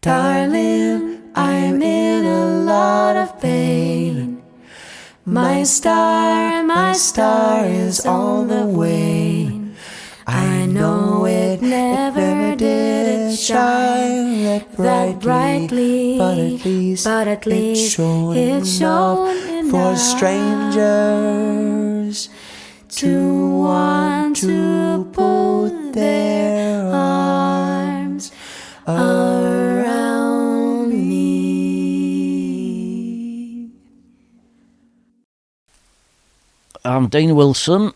Darling, I'm in a lot of pain. My star is on the wane. I know it never did shine that brightly, but at least it's shown enough for strangers to want to put their arms around me. I'm Dean Wilson,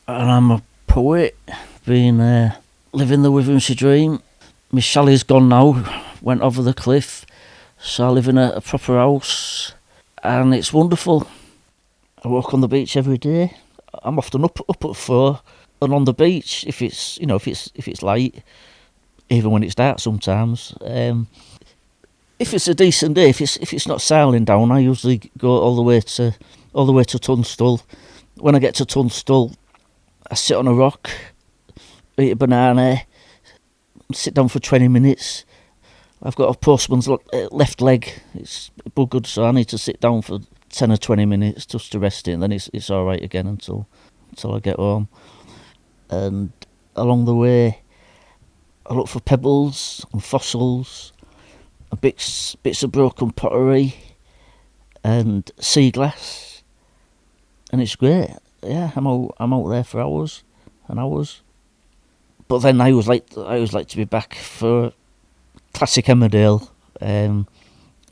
and I'm a poet, been living the Withamsey dream. Miss Sally's gone now, went over the cliff, so I live in a proper house, and it's wonderful. I walk on the beach every day. I'm often up at 4, and on the beach if it's light, even when it's dark sometimes. If it's a decent day, if it's not sailing down, I usually go all the way to Tunstall. When I get to Tunstall, I sit on a rock, eat a banana, sit down for 20 minutes. I've got a postman's left leg, it's buggered, so I need to sit down for 10 or 20 minutes just to rest it, and then it's all right again until I get home. And along the way, I look for pebbles and fossils, and bits of broken pottery, and sea glass, and it's great. Yeah, I'm out there for hours and hours. But then I always like to be back for classic Emmerdale,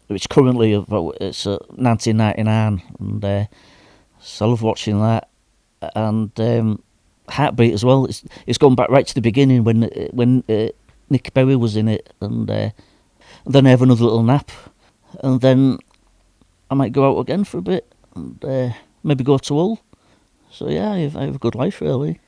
which currently it's 1999, and so I love watching that. And Heartbeat as well. It's gone back right to the beginning when Nick Berry was in it, and then I have another little nap, and then I might go out again for a bit, and maybe go to Hull. So yeah, I have a good life really.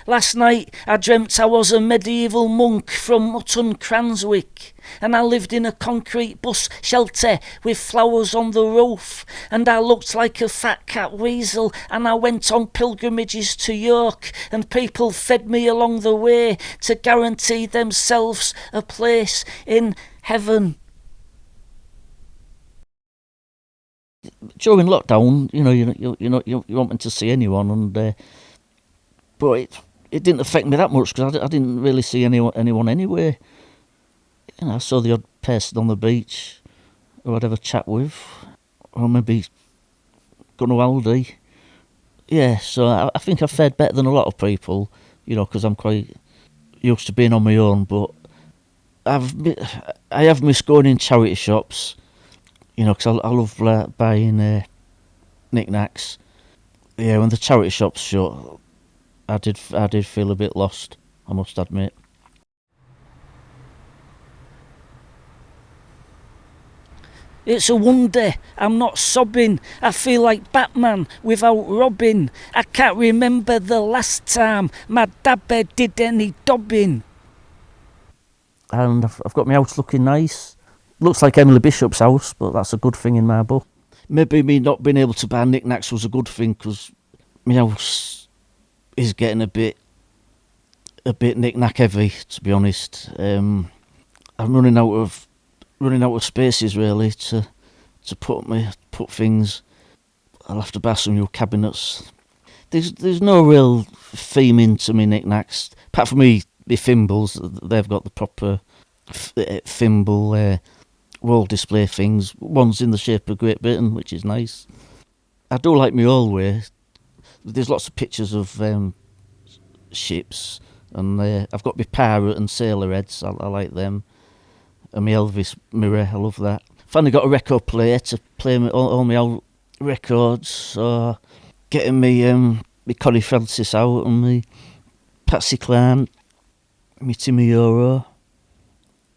Last night I dreamt I was a medieval monk from Mutton Cranswick, and I lived in a concrete bus shelter with flowers on the roof, and I looked like a fat cat weasel, and I went on pilgrimages to York, and people fed me along the way to guarantee themselves a place in heaven. During lockdown, you wanting to see anyone, and but it didn't affect me that much because I didn't really see anyone anyway. I saw the odd person on the beach who I'd have a chat with, or maybe gone to Aldi. Yeah, so I think I fared better than a lot of people, because I'm quite used to being on my own. But I have missed going in charity shops, because I love buying knickknacks. Yeah, when the charity shops shut, I did feel a bit lost, I must admit. It's a wonder I'm not sobbing. I feel like Batman without Robin. I can't remember the last time my dabber did any dobbing. And I've got my house looking nice. Looks like Emily Bishop's house, but that's a good thing in my book. Maybe me not being able to buy knickknacks was a good thing, because my house is getting a bit knick-knack heavy, to be honest. I'm running out of spaces really to put things. I'll have to buy some new cabinets. There's no real theming to me knick-knacks, apart from me thimbles. They've got the proper thimble wall display things. One's in the shape of Great Britain, which is nice. I do like my hallway. There's lots of pictures of ships, and I've got my pirate and sailor heads. I like them, and my Elvis mirror. I love that. Finally got a record player to play all my old records. So getting me Connie Francis out, and me Patsy Cline, me Timmy Euro.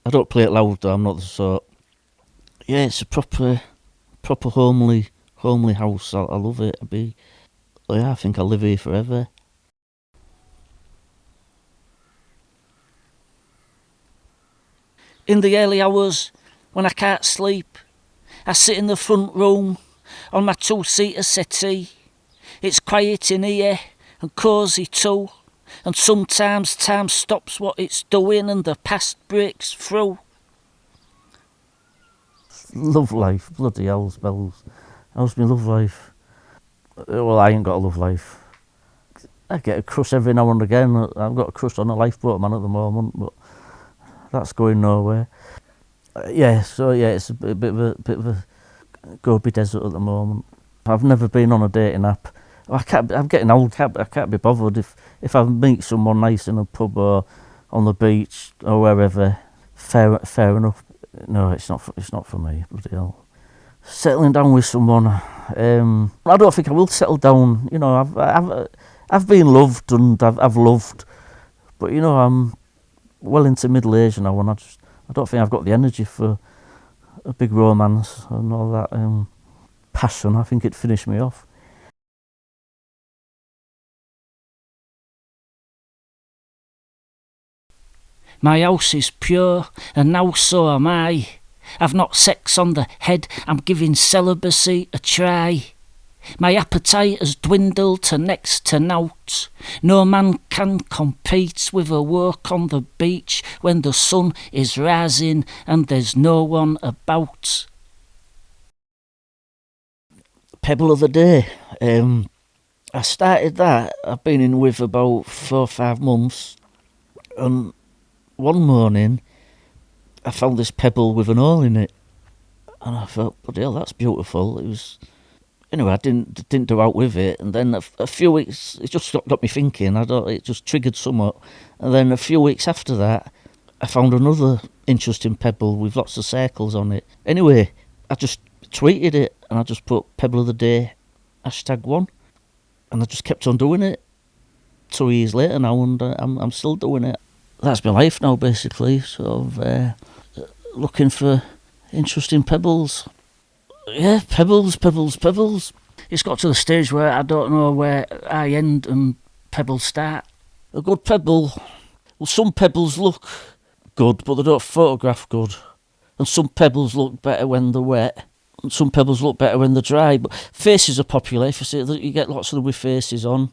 I don't play it loud though. I'm not the sort. Yeah, it's a proper homely house. I love it. I think I'll live here forever. In the early hours, when I can't sleep, I sit in the front room on my 2-seater settee, It's quiet in here and cosy too, and sometimes time stops what it's doing and the past breaks through. Love life, bloody hell, spells. How's my love life? Well, I ain't got a love life. I get a crush every now and again. I've got a crush on a lifeboat man at the moment, but that's going nowhere. It's a bit of a Gobi desert at the moment. I've never been on a dating app. I'm getting old. I can't be bothered if I meet someone nice in a pub or on the beach or wherever. Fair enough. No, it's not for me. Bloody hell. Settling down with someone. I don't think I will settle down. You know, I've been loved and I've loved, but you know, I'm well into middle age now, and I don't think I've got the energy for a big romance and all that passion. I think it'd finish me off. My house is pure, and now so am I. I've not sex on the head, I'm giving celibacy a try. My appetite has dwindled to next to nought. No man can compete with a walk on the beach when the sun is rising and there's no one about. Pebble of the day. I started that. I've been in with about 4 or 5 months, and one morning I found this pebble with an hole in it, and I thought, bloody hell, that's beautiful. It was. Anyway, I didn't do out with it, and then a few weeks, it just got me thinking. It just triggered somewhat, and then a few weeks after that, I found another interesting pebble with lots of circles on it. Anyway, I just tweeted it, and I just put Pebble of the Day, #1, and I just kept on doing it. 2 years later now, and I'm still doing it. That's my life now, basically. Sort of looking for interesting pebbles. Yeah, pebbles. It's got to the stage where I don't know where I end and pebbles start. A good pebble, well, some pebbles look good, but they don't photograph good. And some pebbles look better when they're wet, and some pebbles look better when they're dry. But faces are popular. If you see, you get lots of them with faces on.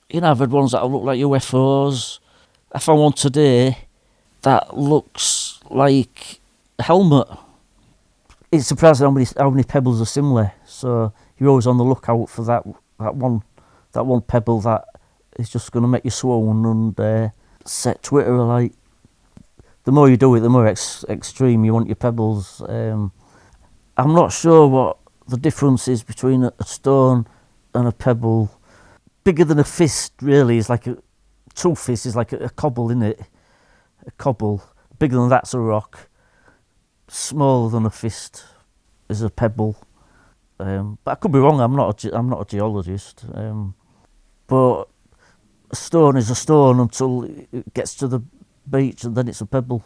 You know, I've had ones that look like UFOs. I found one today that looks like a helmet. It's surprising how many pebbles are similar. So you're always on the lookout for that one pebble that is just going to make you swoon and set Twitter alight. The more you do it, the more extreme you want your pebbles. I'm not sure what the difference is between a stone and a pebble. Bigger than a fist, really, is like 2 fists is like a cobble, innit? A cobble. Bigger than that's a rock. Smaller than a fist is a pebble, but I could be wrong. I'm not a geologist, but a stone is a stone until it gets to the beach, and then it's a pebble.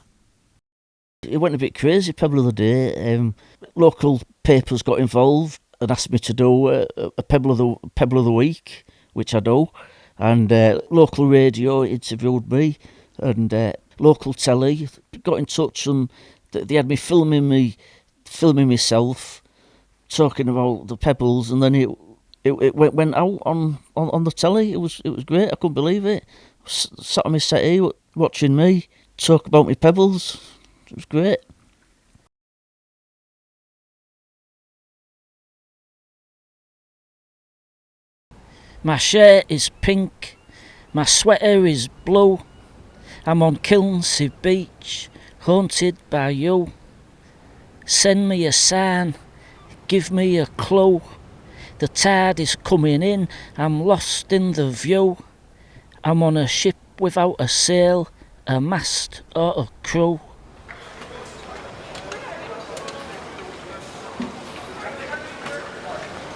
It went a bit crazy. Pebble of the day. Local papers got involved and asked me to do a pebble of the week, which I do, and local radio interviewed me, and local telly got in touch, and they had me filming myself talking about the pebbles, and then it went out on the telly. It was great. I couldn't believe it. Sat on my settee watching me talk about my pebbles. It was great. My shirt is pink, my sweater is blue. I'm on Kilnsea Beach, haunted by you. Send me a sign, give me a clue. The tide is coming in, I'm lost in the view. I'm on a ship without a sail, a mast or a crew.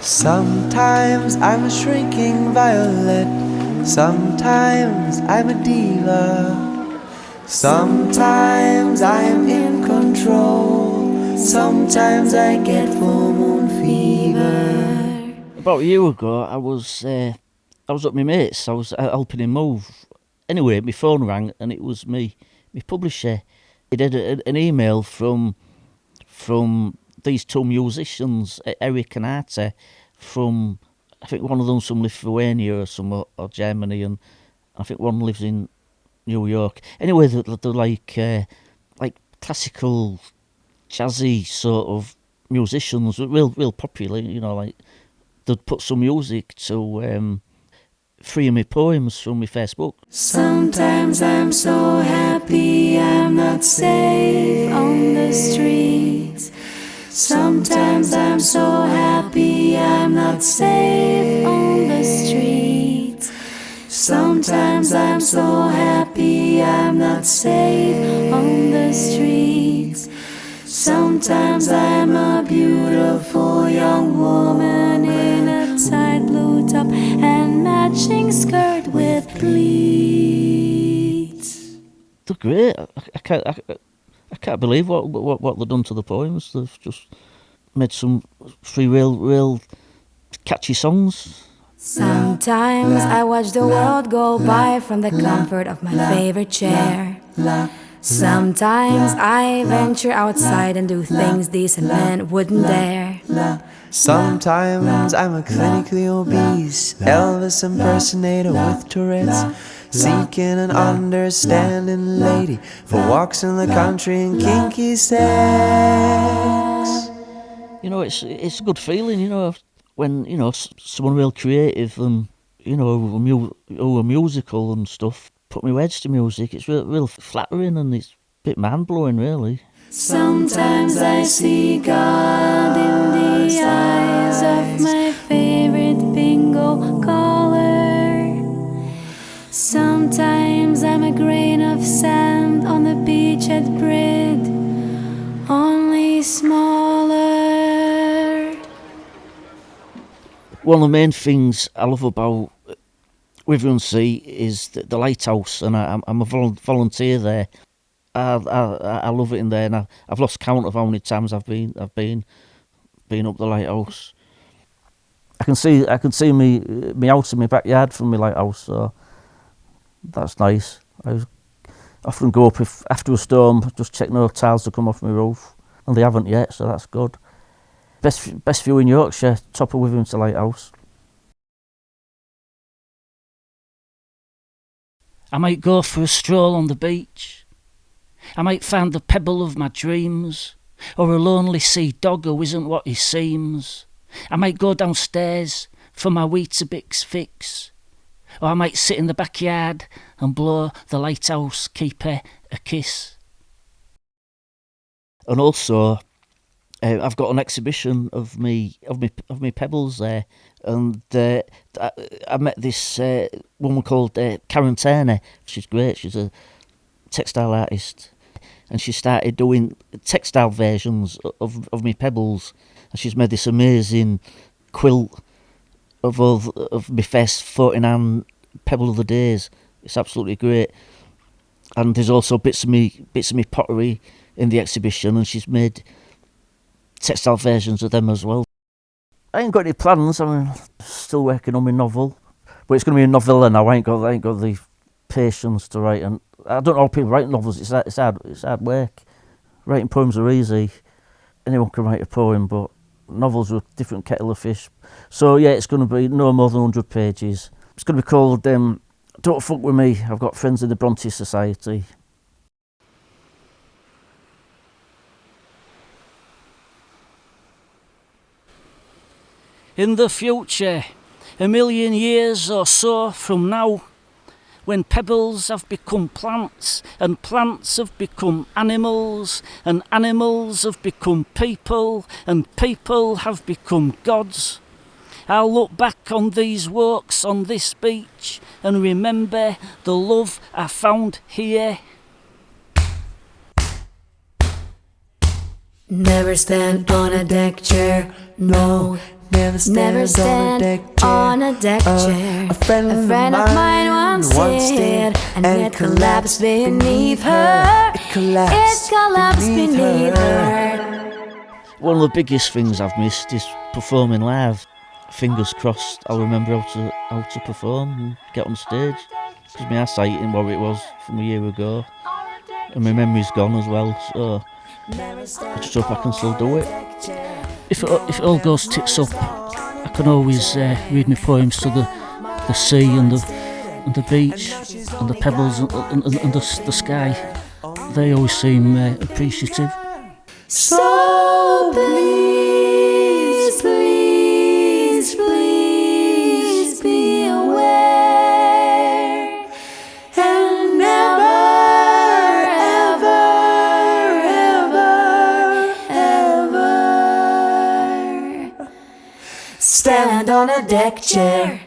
Sometimes I'm a shrinking violet, sometimes I'm a diva, sometimes I'm in control, sometimes I get full moon fever. About a year ago, I was at my mate's. I was helping him move. Anyway, my phone rang, and it was my publisher. He had an email from these 2 musicians, Eric and Artie, from I think one of them's from Lithuania or or Germany, and I think one lives in New York. Anyway, they're like classical, jazzy sort of musicians, real popular. You know, like they'd put some music to three of my poems from my Facebook. Sometimes I'm so happy I'm not safe on the streets. Sometimes I'm so happy I'm not safe on the streets. Sometimes I'm so happy I'm not safe on the streets. Sometimes I'm a beautiful young woman in a tight blue top and matching skirt with pleats. They're great. I can't believe what they've done to the poems. They've just made some three real catchy songs. Sometimes I watch the world go by from the comfort of my favorite chair. Sometimes I venture outside and do things decent men wouldn't dare. Sometimes I'm a clinically obese Elvis impersonator with Tourette's, seeking an understanding lady for walks in the country and kinky sex. You know, it's a good feeling, you know, when, you know, someone real creative and, you know, who are musical and stuff, put me words to music. It's real flattering, and it's a bit mind-blowing, really. Sometimes I see God in the eyes of my favorite bingo caller. Sometimes I'm a grain of sand on the beach at Brid, only smaller. One of the main things I love about Withernsea is the lighthouse, and I'm a volunteer there. I love it in there, and I've lost count of how many times I've been up the lighthouse. I can see me house in my backyard from my lighthouse, so that's nice. I often go up after a storm, just check no tiles to come off my roof, and they haven't yet, so that's good. Best view in Yorkshire, top of Withernsea Lighthouse. I might go for a stroll on the beach. I might find the pebble of my dreams, or a lonely sea dog who isn't what he seems. I might go downstairs for my Weetabix fix, or I might sit in the backyard and blow the lighthouse keeper a kiss. And also, I've got an exhibition of me pebbles there, and I met this woman called Karen Turner. She's great. She's a textile artist, and she started doing textile versions of me pebbles, and she's made this amazing quilt of my first 49 pebble of the days. It's absolutely great. And there's also bits of me pottery in the exhibition, and she's made textile versions of them as well. I ain't got any plans. I'm still working on my novel, but it's going to be a novella now. I ain't got the patience to write, and I don't know how people write novels. It's hard work. Writing poems are easy. Anyone can write a poem, but novels are a different kettle of fish. So yeah, it's going to be no more than 100 pages. It's going to be called Don't Fuck With Me. I've got friends in the Bronte Society. In the future, a million years or so from now, when pebbles have become plants, and plants have become animals, and animals have become people, and people have become gods, I'll look back on these walks on this beach and remember the love I found here. Never stand on a deck chair, no. Never stand on a deck chair. A friend of mine once did, and it collapsed beneath her. It collapsed beneath her. One of the biggest things I've missed is performing live. Fingers crossed I'll remember how to perform and get on stage, because my eyesight ain't what it was from a year ago, and my memory's gone as well, so I just hope I can still do it. If it all goes tits up, I can always read my poems to the sea and the beach and the pebbles and the sky. They always seem appreciative. So please, please, please be aware and never, ever, ever, ever stand on a deck chair.